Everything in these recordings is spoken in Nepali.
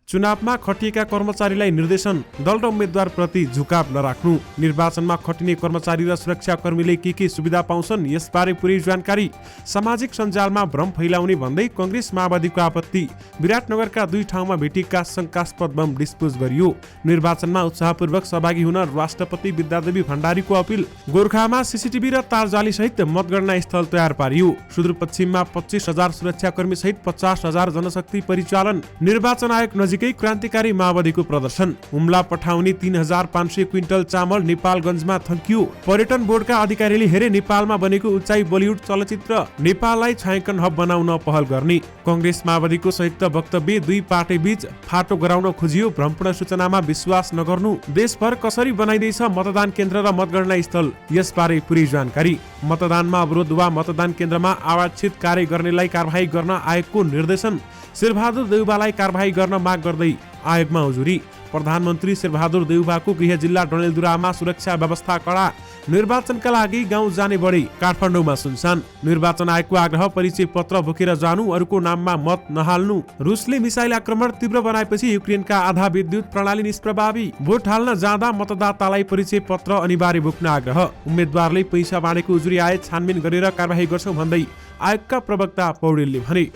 चुनावमा खटिएका कर्मचारीलाई निर्देशन, दल र उम्मेद्वार प्रति झुकाव नराख्नु। निर्वाचनमा खटिने कर्मचारी र सुरक्षाकर्मीले के सुविधा पाउँछन् यसबारे पुरै जानकारी। सामाजिक सञ्जालमा भ्रम फैलाउने भन्दै कांग्रेस माओवादीको आपत्ति। विराटनगरका 2 ठाउँमा भेटिएका शंकास्पद बम डिस्पोज गरियो। निर्वाचनमा उत्साहपूर्वक सहभागी हुन राष्ट्रपति विद्यादेवी भण्डारीको अपिल। गोरखामा सीसीटीभी र तारजाली सहित मतगणना स्थल तयार पारियो। सुदूरपश्चिममा 25,000 सुरक्षाकर्मी सहित 50,000 जनशक्ति परिचालन। निर्वाचन आयोग नजिकै क्रान्तिकारी माओवादीको प्रदर्शन। हुम्ला पठाउने 3,500 क्विन्टल चामल नेपालगञ्जमा थन्कियो। पर्यटन बोर्डका अधिकारीले हेरे नेपालमा बनेको उचाइ बलिउड चलचित्र। नेपाललाई छायाङ्कन हब बनाउन पहल गर्ने। कांग्रेस माओवादीको संयुक्त वक्तव्य। 2 पार्टी बीच फाटो गराउन खोजियो। भ्रमपूर्ण सूचनामा विश्वास नगर्नु। देशभर कसरी बनाइदैछ मतदान केन्द्र र मतगणना स्थल यसबारे पुरै जानकारी। मतदानमा अवरोध वा मतदान केन्द्रमा आवाक्षित कार्य गर्नेलाई कारबाही गर्न आयोगको निर्देशन। शेरबहादुर देउवालाई कारबाही गर्न माग गर्दै आयोगमा उजुरी। प्रधानमन्त्री शेरबहादुर देउवाको गृह जिल्ला डडेलधुरामा सुरक्षा व्यवस्था कडा। निर्वाचनका लागि गाउँ जाने बढी। काठमाडौँमा सुनसान। निर्वाचन आयोगको आग्रह, परिचय पत्र बोकेर जानु, अरूको नाममा मत नहाल्नु। रुसले मिसाइल आक्रमण तीव्र बनाएपछि युक्रेनका आधा विद्युत प्रणाली निष्प्रभावी। भोट हाल्न जाँदा मतदातालाई परिचय पत्र अनिवार्य बोक्न आग्रह। उम्मेद्वारले पैसा बाँडेको उजुरी आए छानबिन गरेर कारबाही गर्छौं भन्दै आयोगका प्रवक्ता पौडेलले भने।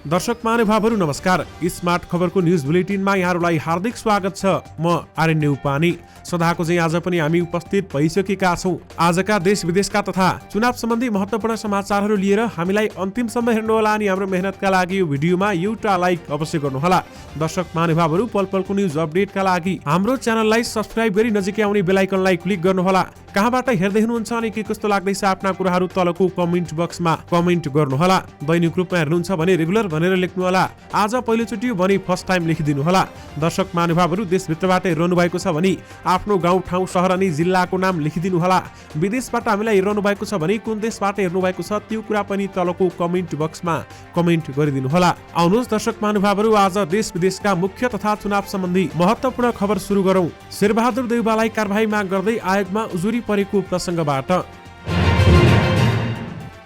दर्शक महानुभावहरू नमस्कार। स्मार्ट खबरको न्युज बुलेटिनमा यहाँहरूलाई हार्दिक स्वागत छ। म आर्यन उपानी। सदाको चाहिँ आज पनि हामी उपस्थित भइसकेका छौं। आजका देश विदेशका तथा चुनाव सम्बन्धी महत्त्वपूर्ण समाचारहरू लिएर हामीलाई अन्तिमसम्म हेर्नुहोला अनि हाम्रो मेहनतका लागि यो भिडियोमा एउटा लाइक अवश्य गर्नुहोला। दर्शक महानुभावहरू पल पलको न्युज अपडेटका लागि हाम्रो च्यानललाई सब्स्क्राइब गरी नजिकै आउने बेल आइकनलाई क्लिक गर्नुहोला। कहाँबाट हेर्दै हुनुहुन्छ अनि के कस्तो लाग्दैछ आफ्ना कुराहरू तलको कमेन्ट बक्समा कमेन्ट गर्नुहोला। दैनिक रूपमा हेर्नुहुन्छ भने रेगुलर भनेर लेख्नुहोला। आज पहिलोचोटि भने फर्स्ट टाइम लेखिदिनुहोला। दर्शक महानुभावहरू देशभित्रबाट हेर्नु भएको छ भने आफ्नो गाउँ ठाउँ सहर अनि जिल्लाको नाम लेखिदिनुहोला। विदेशबाट हामीलाई हेर्नु भएको छ भने कुन देशबाट हेर्नु भएको छ त्यो कुरा पनि तलको कमेन्ट बक्समा कमेन्ट गरिदिनुहोला। आउनुहोस् दर्शक महानुभावहरू आज देश विदेशका मुख्य तथा चुनाव सम्बन्धी महत्त्वपूर्ण खबर सुरु गरौं। शेरबहादुर देउवालाई कारबाही माग गर्दै आयोगमा उजुरी परेको प्रसङ्गबाट।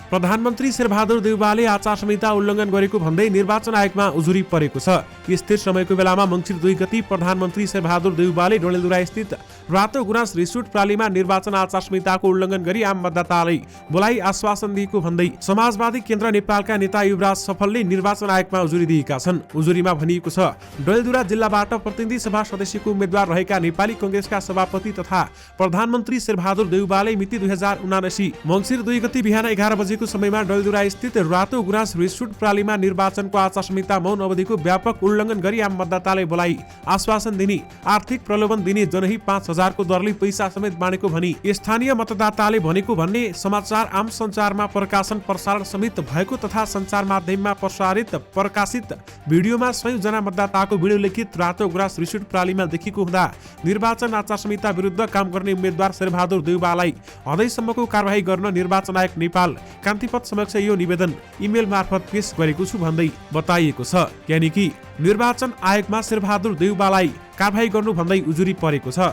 प्रधानमन्त्री शेरबहादुर देउवाले आचार संहिता उल्लङ्घन गरेको भन्दै निर्वाचन आयोगमा उजुरी परेको छ। स्थिर समयको बेलामा मङ्सिर 2 गते प्रधानमन्त्री शेरबहादुर देउवाले डडेलधुरा स्थित रातो गुराँस रिसोर्ट प्रालीमा निर्वाचन आचार संहिताको उल्लङ्घन गरी आम मतदातालाई बोलाई आश्वासन दिएको भन्दै समाजवादी केन्द्र नेपालका नेता युवराज सफलले निर्वाचन आयोगमा उजुरी दिएका छन्। उजुरीमा भनिएको छ, डडेलधुरा जिल्लाबाट प्रतिनिधि सभा सदस्यको उम्मेद्वार रहेका नेपाली कांग्रेसका सभापति तथा प्रधानमन्त्री शेरबहादुर देउवाले मिति 2079 मङ्सिर 2 गते बिहान 11 बजेको समयमा डडेलधुरा स्थित रातो गुराँस रिसोर्ट प्रालीमा निर्वाचनको आचार संहिता मौन अवधिको व्यापक उल्लङ्घन गरी आम मतदातालाई बोलाई आश्वासन दिने, आर्थिक प्रलोभन दिने, जनही 5,000 को दरले पैसा समेत बाँडेको भनी स्थानीय मतदाताले भनेको भन्ने समाचार आम सञ्चारमा प्रकाशन प्रसारण समेत भएको तथा सञ्चार माध्यममा प्रकाशित भिडियोमा 100 जना मतदाताको भिडियो लिखित रातो गुराँस रिसोर्ट प्रालीमा देखिएको हुँदा निर्वाचन आचार संहिता विरुद्ध काम गर्ने उम्मेद्वार शेरबहादुर देउवालाई हदैसम्मको कारबाही गर्न निर्वाचन आयोग नेपाल कान्तिपथ समक्ष यो निवेदन इमेल मार्फत पेश गरेको छु भन्दै बताइएको छ। यानि कि निर्वाचन आयोगमा शेरबहादुर देउवालाई कारबाही गर्नु भन्दै उजुरी परेको छ।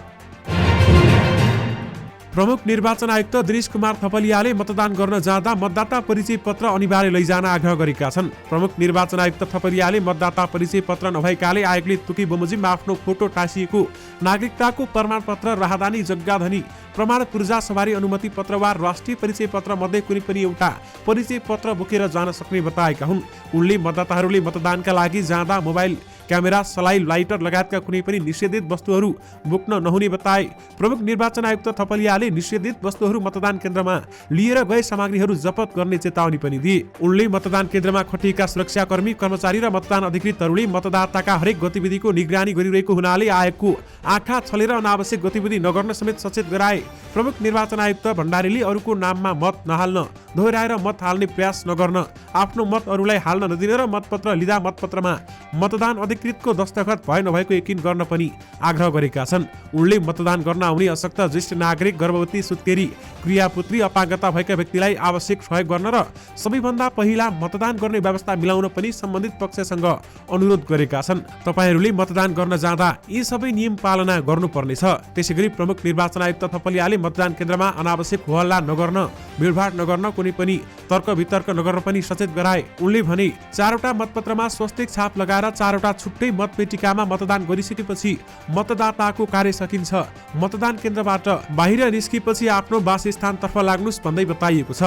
प्रमुख निर्वाचन आयुक्त दिनेश कुमार थपलियाले मतदान गर्न जाँदा मतदाता परिचय पत्र अनिवार्य लैजान आग्रह गरेका छन्। प्रमुख निर्वाचन आयुक्त थपलियाले मतदाता परिचय पत्र नभएकाले आयोगले तुकी बमोजिम आफ्नो फोटो टाँसिएको नागरिकताको प्रमाणपत्र, राहदानी, जग्गाधनी प्रमाण, पूर्जा सवारी अनुमति पत्र वा राष्ट्रिय परिचय पत्र मध्ये कुनै पनि एउटा परिचय पत्र बोकेर जान सक्ने बताएका हुन्। उनले मतदाताहरूले मतदानका लागि जाँदा मोबाइल क्यामेरा, सलाई, लाइटर लगायतका कुनै पनि निषेधित वस्तुहरू बोक्न नहुने बताए। प्रमुख निर्वाचन आयुक्त थपलियाले निषेधित वस्तुहरू मतदान केन्द्रमा लिएर गए सामग्रीहरू जफत गर्ने चेतावनी पनि दिए। उनले मतदान केन्द्रमा खटिएका सुरक्षाकर्मी, कर्मचारी र मतदान अधिकृतहरूले मतदाताका हरेक गतिविधिको निगरानी गरिरहेको हुनाले आयोगको आँखा छलेर अनावश्यक गतिविधि नगर्न समेत सचेत गराए। प्रमुख निर्वाचन आयुक्त भण्डारीले अरूको नाममा मत नहाल्न, दोहोऱ्याएर मत हाल्ने प्रयास नगर्न, आफ्नो मत अरूलाई हाल्न नदिन र मतपत्र लिँदा मतपत्रमा मतदान अधिकृत अधिकृतको दस्तखत भए नभएको यकिन गर्न पनि आग्रह गरेका छन्। उनले मतदान गर्न आउने अशक्त ज्येष्ठ नागरिक, गर्भवती, सुत्केरी, क्रियापुत्री, अपाङ्गता भएका व्यक्तिलाई आवश्यक सहयोग गर्न र सबैभन्दा पहिला मतदान गर्ने व्यवस्था मिलाउन पनि सम्बन्धित पक्षसँग अनुरोध गरेका छन्। तपाईहरूले मतदान गर्न जाँदा यी सबै नियम पालना गर्नुपर्नेछ। त्यसैगरी प्रमुख निर्वाचन आयुक्त थपलियाले मतदान केन्द्रमा अनावश्यक होहल्ला नगर्न, भिडभाड नगर्न, कुनै पनि तर्क वितर्क नगर्न पनि सचेत गराए। उनले भने 4वटा मतपत्रमा स्वस्तिक छाप लगाएर 4वटा छुट्टै मतपेटिकामा मतदान गरिसकेपछि मतदाताको कार्य सकिन्छ। मतदान केन्द्रबाट बाहिर निस्केपछि आफ्नो वासस्थानतर्फ लाग्नुस् भन्दै बताइएको छ।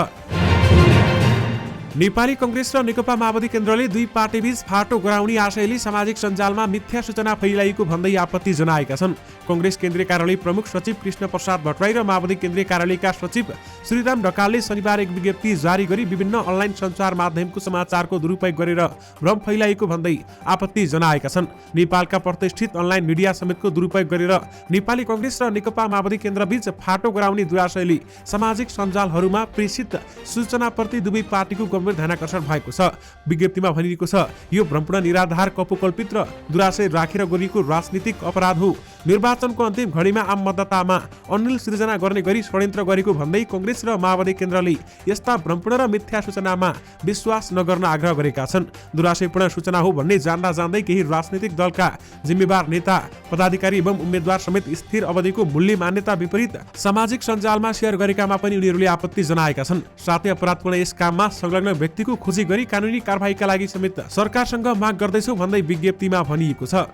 नेपाली कंग्रेस र नेकपा माओवादी केन्द्रले दुई पार्टीबीच फाटो गराउने आशयले सामाजिक सञ्जालमा मिथ्या सूचना फैलाइएको भन्दै आपत्ति जनाएका छन्। कंग्रेस केन्द्रीय कार्यालय प्रमुख सचिव कृष्ण प्रसाद भट्टराई र माओवादी केन्द्रीय कार्यालयका सचिव श्रीराम ढकालले शनिबार एक विज्ञप्ति जारी गरी विभिन्न अनलाइन सञ्चार माध्यमको समाचारको दुरुपयोग गरेर भ्रम फैलाइएको भन्दै आपत्ति जनाएका छन्। नेपालका प्रतिष्ठित अनलाइन मिडिया समेतको दुरुपयोग गरेर नेपाली कंग्रेस र नेकपा माओवादी केन्द्रबीच फाटो गराउने दुराशयले सामाजिक सञ्जालहरूमा प्रेषित सूचनाप्रति दुवै पार्टीको गम्भीर ध्यानाकर्षण भएको छ। विज्ञप्तिमा भनिएको छ, यो भ्रमपूर्ण निराधार, कपोकल्पित र दुराशय राखेर गरिएको राजनीतिक अपराध हो। निर्वाचनको अन्तिम घडीमा आम मतदातामा अनिल सृजना गर्ने गरी षड्यन्त्र गरेको भन्दै कंग्रेस र माओवादी केन्द्रले यस्ता भ्रमपूर्ण र मिथ्या सूचनामा विश्वास नगर्न आग्रह गरेका छन्। दुराशयपूर्ण सूचना हो भन्ने जान्दा जान्दै केही राजनीतिक दलका जिम्मेवार नेता, पदाधिकारी एवं उम्मेद्वार समेत स्थिर अवधिको मूल्य मान्यता विपरीत सामाजिक सञ्जालमा सेयर गरेकामा पनि उनीहरूले आपत्ति जनाएका छन्। साथै अपराधपूर्ण यस काममा संलग्न व्यक्तिको खोजी गरी कानुनी कारबाहीका लागि समेत सरकारसँग माग गर्दैछौ भन्दै विज्ञप्तिमा भनिएको छ।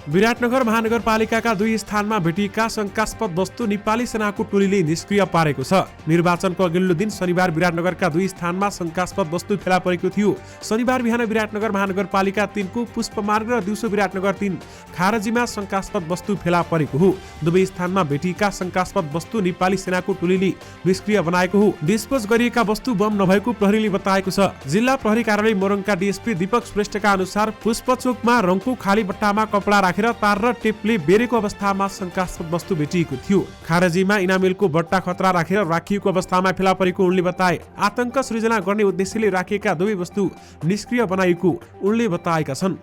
विराटनगर महानगरपालिकाका दुई स्थानमा भेटिएका शंकास्पद वस्तु नेपाली सेनाको टोलीले निष्क्रिय पारेको छ। निर्वाचनको अघिल्लो दिन शनिबार विराटनगरका दुई स्थानमा शंकास्पद वस्तु फेला परेको थियो। शनिबार बिहान विराटनगर महानगरपालिका 3 को पुष्पमार्ग र दिउँसो विराटनगर 3 खारजीमा शंकास्पद वस्तु फेला परेको हो। दुवै स्थानमा भेटिएका शंकास्पद वस्तु नेपाली सेनाको टोलीले निष्क्रिय बनाएको हो। डिस्पोज गरिएका वस्तु बम नभएको प्रहरीले बताएको छ। जिल्ला प्रहरी कार्यालय मोरङका डीएसपी दीपक श्रेष्ठका अनुसार पुष्पचोकमा रङको खाली बट्टामा कपडा राखेर तार र टेपले बेरेको अवस्थामा शंकास्पद वस्तु भेटिएको थियो। खारजीमा इनामेलको बट्टा खतरा राखेर राखिएको अवस्थामा फेला परेको उनले बताए। आतंक सृजना गर्ने उद्देश्यले राखिएका दुवै वस्तु निष्क्रिय बनाइएको उनले बताएका छन्।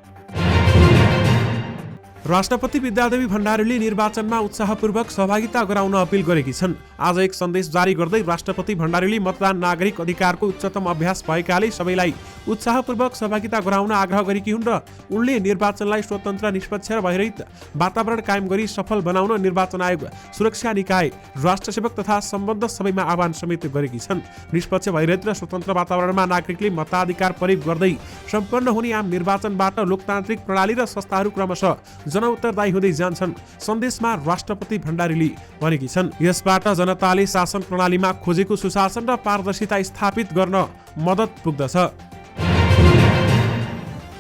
राष्ट्रपति विद्यादेवी भण्डारीले निर्वाचनमा उत्साहपूर्वक सहभागिता गराउन अपील गरेकी छन्। आज एक सन्देश जारी गर्दै राष्ट्रपति भण्डारीले मतदान नागरिक अधिकारको उच्चतम अभ्यास भएकाले सबैलाई उत्साहपूर्वक सहभागिता गराउन आग्रह गरेकी हुन् र उनले निर्वाचनलाई स्वतन्त्र, निष्पक्ष र भयरहित वातावरण कायम गरी सफल बनाउन निर्वाचन आयोग, सुरक्षा निकाय, राष्ट्र सेवक तथा सम्बद्ध सबैमा आह्वान समेत गरेकी छन्। निष्पक्ष, भयरहित र स्वतन्त्र वातावरणमा नागरिकले मताधिकार प्रयोग गर्दै सम्पन्न हुने आम निर्वाचनबाट लोकतान्त्रिक प्रणाली र संस्थाहरू क्रमशः जनउत्तरदायी हुँदै जान्छन् सन्देशमा राष्ट्रपति भण्डारीले भनेकी छन्। यसबाट जनताले शासन प्रणालीमा खोजेको सुशासन र पारदर्शिता स्थापित गर्न मद्दत पुग्दछ।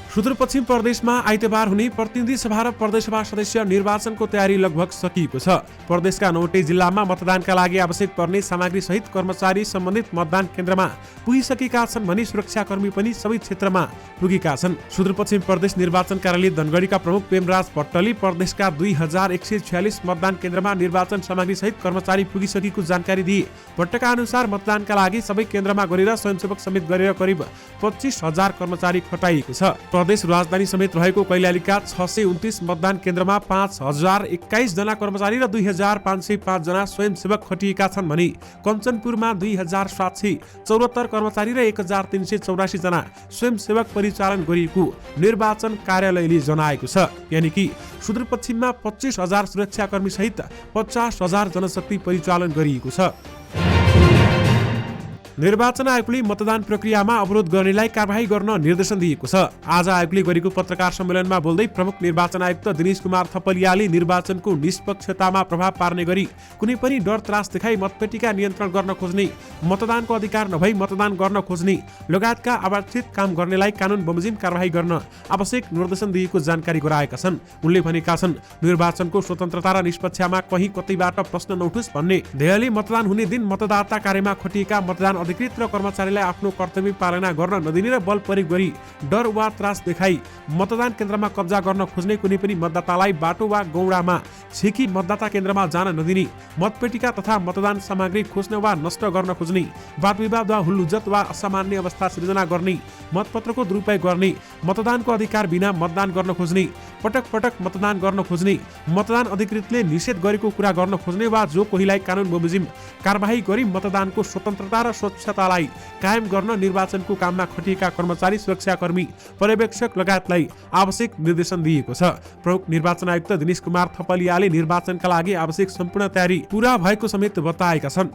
सुदूरपश्चिम प्रदेशमा आइतबार हुने प्रतिनिधि सभा र प्रदेशसभा सदस्य निर्वाचनको तयारी लगभग सकिएको छ। प्रदेशका 9वटै जिल्लामा मतदानका लागि आवश्यक पर्ने सामग्री सहित कर्मचारी सम्बन्धित मतदान केन्द्रमा पुगिसकेका छन् भने सुरक्षाकर्मी पनि सबै क्षेत्रमा पुगेका छन्। सुदूरपश्चिम प्रदेश निर्वाचन कार्यालय धनगढीका प्रमुख प्रेमराज भट्टले प्रदेशका 2146 मतदान केन्द्रमा निर्वाचन सामग्री सहित कर्मचारी पुगिसकेको जानकारी दिए। भट्टका अनुसार मतदानका लागि सबै केन्द्रमा गरेर स्वयंसेवक समेत गरेर करिब 25,000 कर्मचारी खटाइएको छ। प्रदेश राजधानी समेत रहेको कैलालीका 629 मतदान केन्द्रमा 5,021 जना कर्मचारी र 2,505 जना स्वयंसेवक खटिएका छन् भने कञ्चनपुरमा 2,774 कर्मचारी र 1,384 जना स्वयंसेवक परिचालन गरिएको निर्वाचन कार्यालयले जनाएको छ। यानि कि सुदूरपश्चिममा 25,000 सुरक्षाकर्मी सहित 50,000 जनशक्ति परिचालन गरिएको छ। निर्वाचन आयोगले मतदान प्रक्रियामा अवरोध गर्नेलाई कारबाही गर्न निर्देशन दिएको छ। आज आयोगले गरेको पत्रकार सम्मेलनमा बोल्दै प्रमुख निर्वाचन आयुक्त दिनेश कुमार थपलियाले निर्वाचनको निष्पक्षतामा प्रभाव पार्ने गरी कुनै पनि डर त्रास देखाई मतपेटिका नियन्त्रण गर्न खोज्ने, मतदानको अधिकार नभई मतदान गर्न खोज्ने लगायतका अवांछित काम गर्नेलाई कानुन बमोजिम कारबाही गर्न आवश्यक निर्देशन दिएको जानकारी गराएका छन्। उनले भनेका छन्, निर्वाचनको स्वतन्त्रता र निष्पक्षतामा कहीँ कतैबाट प्रश्न नउठोस् भन्ने ध्येयले मतदान हुने दिन मतदाता कार्यमा खटिएका मतदान अधिकृत र कर्मचारीलाई आफ्नो कर्तव्य पालना गर्न नदिने र बल प्रयोग गरी डर वा त्रास देखाई मतदान केन्द्रमा कब्जा गर्न खोज्ने कुनै पनि मतदातालाई बाटो वा गौडामा छिकी मतदाता केन्द्रमा जान नदिने, मतपेटिका तथा मतदान सामग्री खोज्न वा नष्ट गर्न खोज्ने, वादविवाद वा हुल्लुज्जत वा असामान्य अवस्था सृजना गर्ने, मतपत्रको दुरुपयोग गर्ने, मतदानको अधिकार बिना मतदान गर्न खोज्ने, पटक पटक मतदान गर्न खोज्ने, मतदान अधिकृतले निषेध गरेको कुरा गर्न खोज्ने वा जो कोहीलाई कानुन बमोजिम कारबाही गरी मतदानको स्वतन्त्रता र स्वच्छतालाई कायम गर्न निर्वाचनको काममा खटिएका कर्मचारी, सुरक्षाकर्मी, पर्यवेक्षक लगायतलाई आवश्यक निर्देशन दिएको छ। प्रमुख निर्वाचन आयुक्त दिनेश कुमार थपलियाले निर्वाचनका लागि आवश्यक सम्पूर्ण तयारी पूरा भएको समेत बताएका छन्।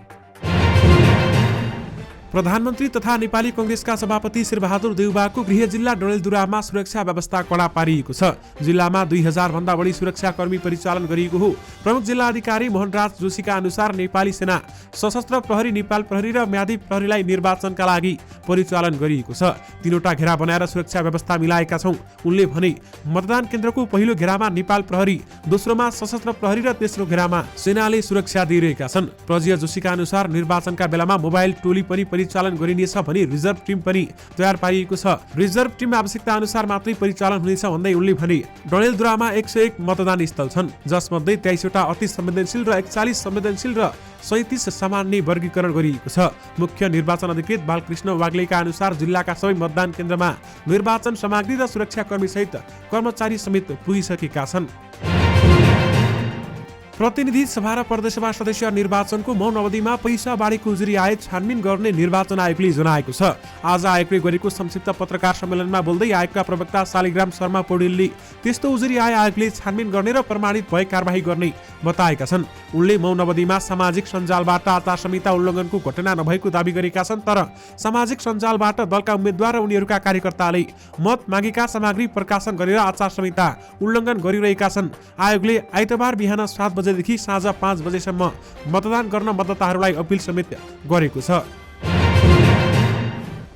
प्रधानमन्त्री तथा नेपाली कांग्रेसका सभापति शेरबहादुर देउवाको गृह जिल्ला डडेलधुरामा सुरक्षा व्यवस्था कडा पारिएको छ। जिल्लामा 2000 भन्दा बढी सुरक्षाकर्मी परिचालन गरिएको हो। प्रमुख जिल्ला अधिकारी मोहनराज जोशीका अनुसार नेपाली सेना, सशस्त्र प्रहरी, नेपाल प्रहरी र म्यादी प्रहरीलाई निर्वाचनका लागि परिचालन गरिएको छ। 3वटा घेरा बनाएर सुरक्षा व्यवस्था मिलाएका छौं। उनले भने मतदान केन्द्रको पहिलो घेरामा नेपाल प्रहरी, दोस्रोमा सशस्त्र प्रहरी र तेस्रो घेरामा सेनाले सुरक्षा दिइरहेका छन्। प्रजिया जोशीका अनुसार निर्वाचनका बेलामा मोबाइल टोली पनि परिचालन गरिनेछ भने रिजर्भ टिम पनि तयार पारिएको छ। रिजर्भ टिम आवश्यकता अनुसार मात्रै परिचालन हुनेछ भन्दै उनले भने डडेलधुरामा 101 मतदान स्थल छन्, जसमध्ये 23वटा अति संवेदनशील र 41 संवेदनशील र 37 सामान्य वर्गीकरण गरिएको छ। मुख्य निर्वाचन अधिकृत बालकृष्ण वाग्लेका अनुसार जिल्लाका सबै मतदान केन्द्रमा निर्वाचन सामग्री र सुरक्षाकर्मी सहित कर्मचारी समेत पुगिसकेका छन्। प्रतिनिधि सभा र प्रदेशसभा सदस्य निर्वाचनको मौन अवधिमा पैसा बाढीको उजुरी आए छानबिन गर्ने निर्वाचन आयोगले जनाएको छ। आज आयोगले गरेको संक्षिप्त पत्रकार सम्मेलनमा बोल्दै आयोगका प्रवक्ता शालिग्राम शर्मा पौडेलले त्यस्तो उजुरी आए आयोगले छानबिन गर्ने र प्रमाणित भए कारबाही गर्ने बताएका छन्। उनले मौन अवधिमा सामाजिक सञ्जालबाट आचार संहिता उल्लङ्घनको घटना नभएको दावी गरेका छन्, तर सामाजिक सञ्जालबाट दलका उम्मेद्वार र उनीहरूका कार्यकर्ताले मत मागेका सामग्री प्रकाशन गरेर आचार संहिता उल्लङ्घन गरिरहेका छन्। आयोगले आइतबार बिहान 7 बजेदेखि साँझ 5 बजेसम्म मतदान गर्न मतदाताहरूलाई अपील समेत गरेको छ।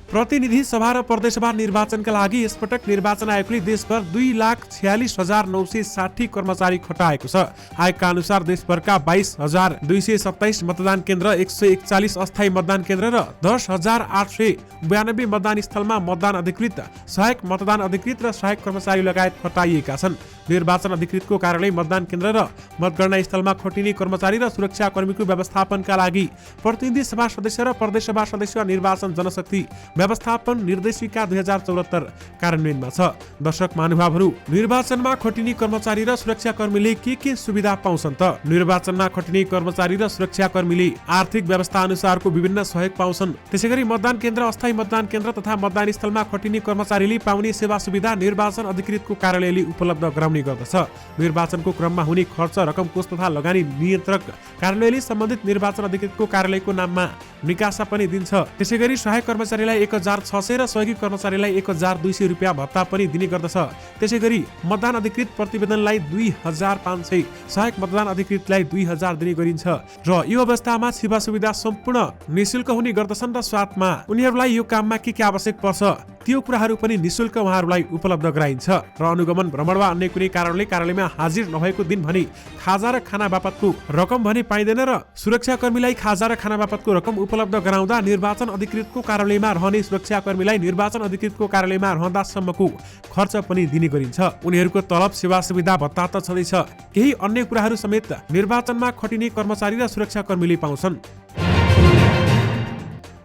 प्रतिनिधि सभा र प्रदेशसभा निर्वाचनका लागि यसपटक निर्वाचन आयोगले देशभर 2,46,960 कर्मचारी खटाएको छ। आयोगका अनुसार देशभरका 22,227 मतदान केन्द्र, 141 अस्थायी मतदान केन्द्र र 10,892 मतदान स्थलमा मतदान अधिकृत, सहायक मतदान अधिकृत र सहायक कर्मचारी लगायत खटाइएका छन्। निर्वाचन अधिकृतको कार्यालय, मतदान केन्द्र र मतगणना स्थलमा खटिने कर्मचारी र सुरक्षाकर्मीको व्यवस्थापनका लागि प्रतिनिधि सभा सदस्य र प्रदेशसभा सदस्य निर्वाचन जनशक्ति व्यवस्थापन निर्देशिका 2074 कार्यान्वयनमा छ। दर्शक महानुभावहरू, निर्वाचनमा खटिने कर्मचारी र सुरक्षाकर्मीले के सुविधा पाउँछन् त? निर्वाचनमा खटिने कर्मचारी र सुरक्षाकर्मीले आर्थिक व्यवस्था अनुसारको विभिन्न सहयोग पाउँछन्। त्यसैगरी मतदान केन्द्र, अस्थायी मतदान केन्द्र तथा मतदान स्थलमा खटिने कर्मचारीले पाउने सेवा सुविधा निर्वाचन अधिकृतको कार्यालयले उपलब्ध गराउने गर्दछ। निर्वाचनको क्रममा हुने खर्च, रकम, कोष तथा लगानी नियन्त्रक कार्यालयले सम्बन्धित निर्वाचन अधिकृतको कार्यालयको नाममा निकासा पनि दिन्छ। त्यसैगरी सहायक कर्मचारीलाई 1,600 र सहयोगी कर्मचारीलाई 1,200 रुपियाँ भत्ता पनि दिने गर्दछ। त्यसैगरी मतदान अधिकृत प्रतिवेदनलाई 2,500, सहायक मतदान अधिकृतलाई 2,000 दिने गरिन्छ र यो अवस्थामा सेवा सुविधा सम्पूर्ण निशुल्क हुने गर्दछन् र साथमा उनीहरूलाई यो काममा के आवश्यक पर्छ त्यो कुराहरू पनि निशुल्क उहाँहरूलाई उपलब्ध गराइन्छ र अनुगमन, भ्रमण वा अन्य कुनै कारणले कार्यालयमा हाजिर नभएको दिन भने खाजा र खाना बापतको रकम भने पाइँदैन र सुरक्षाकर्मीलाई खाजा र खाना बापतको रकम उपलब्ध गराउँदा निर्वाचन अधिकृतको कार्यालयमा रहने सुरक्षाकर्मीलाई निर्वाचन अधिकृतको कार्यालयमा रहँदासम्मको खर्च पनि दिने गरिन्छ। उनीहरूको तलब, सेवा सुविधा, भत्ता त छँदैछ, केही अन्य कुराहरू समेत निर्वाचनमा खटिने कर्मचारी र सुरक्षाकर्मीले पाउँछन्।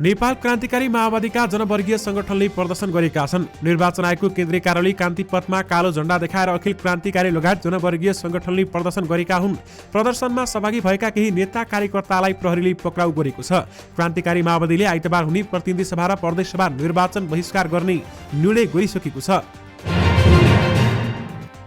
नेपाल क्रान्तिकारी माओवादीका जनवर्गीय संगठनले प्रदर्शन गरेका छन्। निर्वाचन आयोगको केन्द्रीय कार्यालय कान्ति पथमा कालो झण्डा देखाएर अखिल क्रान्तिकारी लगायत जनवर्गीय संगठनले प्रदर्शन गरेका हुन्। प्रदर्शनमा सहभागी भएका केही नेता कार्यकर्तालाई प्रहरीले पक्राउ गरेको छ। क्रान्तिकारी माओवादीले आइतबार हुने प्रतिनिधि सभा र प्रदेशसभा निर्वाचन बहिष्कार गर्ने निर्णय गरिसकेको छ।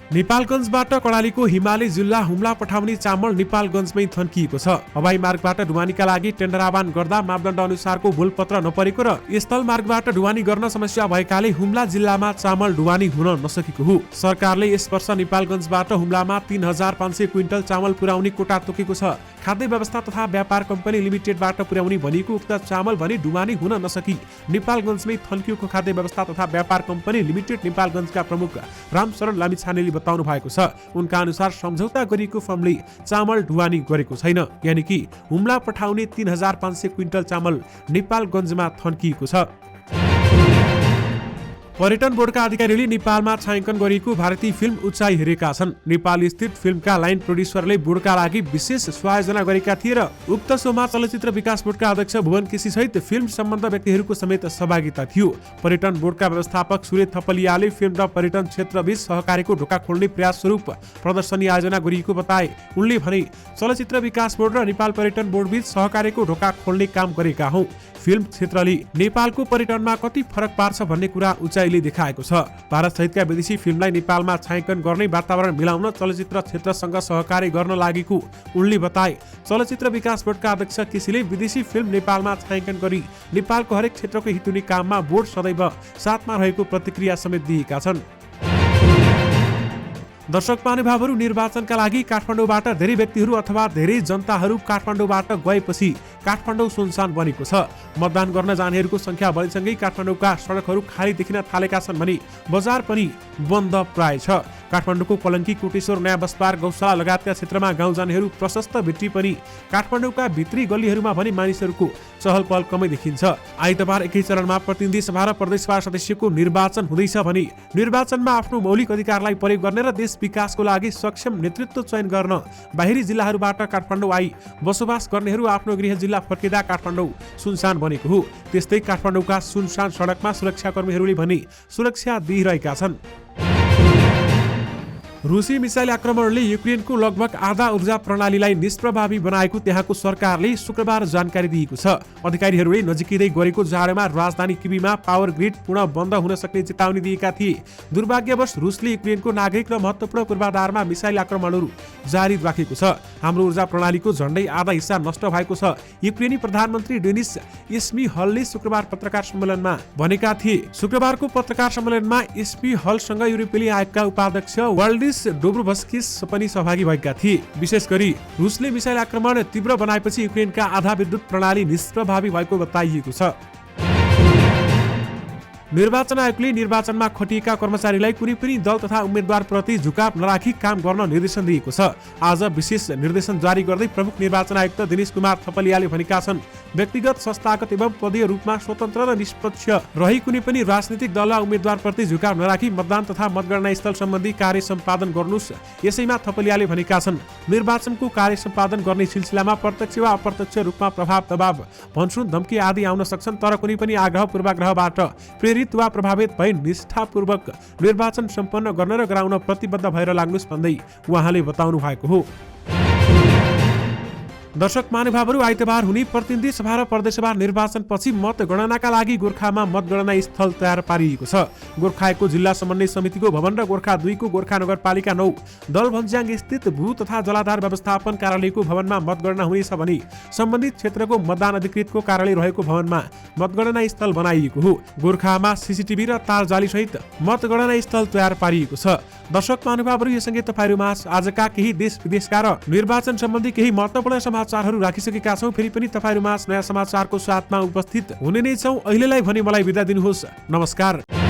नेपालगञ्जबाट कर्णालीको हिमाली जिल्ला हुम्ला पठाउने चामल नेपालगञ्जमै थन्किएको छ। हवाई मार्गबाट ढुवानीका लागि टेन्डर आह्वान गर्दा मापदण्ड अनुसारको भुलपत्र नपरेको र स्थल मार्गबाट ढुवानी गर्न समस्या भएकाले हुम्ला जिल्लामा चामल ढुवानी हुन नसकेको हो। सरकारले यस वर्ष नेपालगञ्जबाट हुम्लामा 3,500 क्विन्टल चामल पुर्याउने कोटा तोकेको छ। खाद्य व्यवस्था तथा व्यापार कम्पनी लिमिटेडबाट पुर्याउने भनिएको उक्त चामल भने ढुवानी हुन नसकी नेपालगञ्जमै थन्किएको खाद्य व्यवस्था तथा व्यापार कम्पनी लिमिटेड नेपालगञ्जका प्रमुख रामशरण लामिछानेले बताउनु भएको छ। उनका अनुसार सम्झौता गरिएको फर्मले चामल ढुवानी गरेको छैन, यानि कि हुम्ला पठाउने 3500 क्विन्टल चामल नेपालगञ्जमा थन्किएको छ। पर्यटन बोर्डका अधिकारीले नेपालमा छायाङ्कन गरिएको भारतीय फिल्म उचाइ हेरेका छन्। नेपाल स्थित फिल्मका लाइन प्रोड्युसरले बोर्डका लागि विशेष स्वायोजना गरेका थिए र उक्त शोमा चलचित्र विकास बोर्डका अध्यक्ष भुवन केसी सहित फिल्म सम्बन्ध व्यक्तिहरूको समेत सहभागिता थियो। पर्यटन बोर्डका व्यवस्थापक सूर्य थपलियाले फिल्म र पर्यटन क्षेत्रबीच सहकारीको ढोका खोल्ने प्रयास स्वरूप प्रदर्शनी आयोजना गरिएको बताए। उनले भने चलचित्र विकास बोर्ड र नेपाल पर्यटन बोर्डबीच सहकारीको ढोका खोल्ने काम गरेका हौं। फिल्म क्षेत्रले नेपालको पर्यटनमा कति फरक पार्छ भन्ने कुरा उचाइले देखाएको छ। भारत सहितका विदेशी फिल्मलाई नेपालमा छायाङ्कन गर्ने वातावरण मिलाउन चलचित्र क्षेत्रसँग सहकारी गर्न लागेको उनले बताए। चलचित्र विकास बोर्डका अध्यक्ष केसीले विदेशी फिल्म नेपालमा छायाङ्कन गरी नेपालको हरेक क्षेत्रको हित हुने काममा बोर्ड सदैव साथमा रहेको प्रतिक्रिया समेत दिएका छन्। दर्शक महानुभावहरू, निर्वाचनका लागि काठमाडौँबाट धेरै व्यक्तिहरू अथवा धेरै जनताहरू काठमाडौँबाट गएपछि काठमाडौँ सुनसान बनेको छ। मतदान गर्न जानेहरूको संख्या बढेसँगै काठमाडौँका सडकहरू खाली देखिन थालेका छन् भने बजार पनि बन्द प्राय छ। काठमाडौँको कलङ्की, कोटेश्वर, नयाँ बसपार, गौशाला लगायतका क्षेत्रमा गाउँ जानेहरू प्रशस्त भेटी पनि काठमाडौँका भित्री गल्लीहरूमा भने मानिसहरूको चहल पहल कमै देखिन्छ। आइतबार एकै चरणमा प्रतिनिधि सभा र प्रदेशसभा सदस्यको निर्वाचन हुँदैछ भने निर्वाचनमा आफ्नो मौलिक अधिकारलाई प्रयोग गर्ने र देश विकासको लागि सक्षम नेतृत्व चयन गर्न बाहिरी जिल्लाहरूबाट काठमाडौँ आई बसोबास गर्नेहरू आफ्नो गृह जिल्ला फर्किँदा काठमाडौँ सुनसान बनेको हो। त्यस्तै काठमाडौँका सुनसान सडकमा सुरक्षाकर्मीहरूले भने सुरक्षा दिइरहेका छन्। रुसी मिसाइल आक्रमणले युक्रेनको लगभग आधा ऊर्जा प्रणालीलाई निष्प्रभावी बनाएको त्यहाँको सरकारले शुक्रबार जानकारी दिएको छ। अधिकारीहरूले नजिकै गरेको जाडोमा राजधानी किबीमा पावर ग्रिड पुनः बन्द हुन सक्ने चेतावनी दिएका थिए। दुर्भाग्यवश रुसले युक्रेनको नागरिक र महत्त्वपूर्ण पूर्वाधारमा मिसाइल आक्रमणहरू जारी राखेको छ। हाम्रो ऊर्जा प्रणालीको झण्डै आधा हिस्सा नष्ट भएको छ, युक्रेनी प्रधानमन्त्री डेनिस एस्मिहलले शुक्रबार पत्रकार सम्मेलनमा भनेका थिए। शुक्रबारको पत्रकार सम्मेलनमा एस्मिहलसँग युरोपेली आयोगका उपाध्यक्ष वाल्डिस डोब्रोभस्किस पनि सहभागी भएका थिए। विशेष गरी रुसले मिसाइल आक्रमण तीव्र बनाएपछि युक्रेनका आधा विद्युत प्रणाली निष्प्रभावी भएको बताइएको छ। निर्वाचन आयोगले निर्वाचनमा खटिएका कर्मचारीलाई कुनै पनि दल तथा उम्मेद्वार प्रति झुकाव नराखी काम गर्न निर्देशन दिएको छ। आज विशेष निर्देशन जारी गर्दै प्रमुख निर्वाचन आयुक्त दिनेश कुमार थपलियाले भनेका छन्, व्यक्तिगत, संस्थागत एवं पदीय रूपमा स्वतन्त्र र निष्पक्ष रही कुनै पनि राजनीतिक दल वा उम्मेद्वार प्रति झुकाव नराखी मतदान तथा मतगणना स्थल सम्बन्धी कार्य सम्पादन गर्नुस्। यसैमा थपलियाले भनेका छन्, निर्वाचनको कार्य सम्पादन गर्ने सिलसिलामा प्रत्यक्ष वा अप्रत्यक्ष रूपमा प्रभाव, दबाव, भनसुन, धम्की आदि आउन सक्छन्, तर कुनै पनि आग्रह पूर्वाग्रहबाट प्रेरित वा प्रभावित भई निष्ठापूर्वक निर्वाचन सम्पन्न गर्न र गराउन प्रतिबद्ध भएर लाग्नुस् भन्दै उहाँले बताउनु भएको हो। दर्शक महानुभावहरू, आइतबार हुने प्रतिनिधि सभा र प्रदेशसभा निर्वाचनपछि मतगणनाका लागि गोर्खामा मतगणना स्थल तयार पारिएको छ। गोर्खा 1 को जिल्ला समन्वय समितिको भवन र गोर्खा 2 को गोर्खा नगरपालिका 9 दलभन्ज्याङ स्थित भू तथा जलाधार व्यवस्थापन कार्यालयको भवनमा मतगणना हुनेछ भने सम्बन्धित क्षेत्रको मतदान अधिकृतको कार्यालय रहेको भवनमा मतगणना स्थल बनाइएको हो। गोर्खामा सीसीटीभी र तार जाली सहित मतगणना स्थल तयार पारिएको छ। दर्शक महानुभावहरू, यससँगै तपाईहरुमा आजका केही देश विदेशका र निर्वाचन सम्बन्धी केही महत्त्वपूर्ण समाचारहरू राखिसकेका छौं। फेरि पनि तपाईहरुमा नयाँ समाचारको साथमा उपस्थित हुने नै छौं। अहिलेलाई भने मलाई बिदा दिनुहोस्। नमस्कार।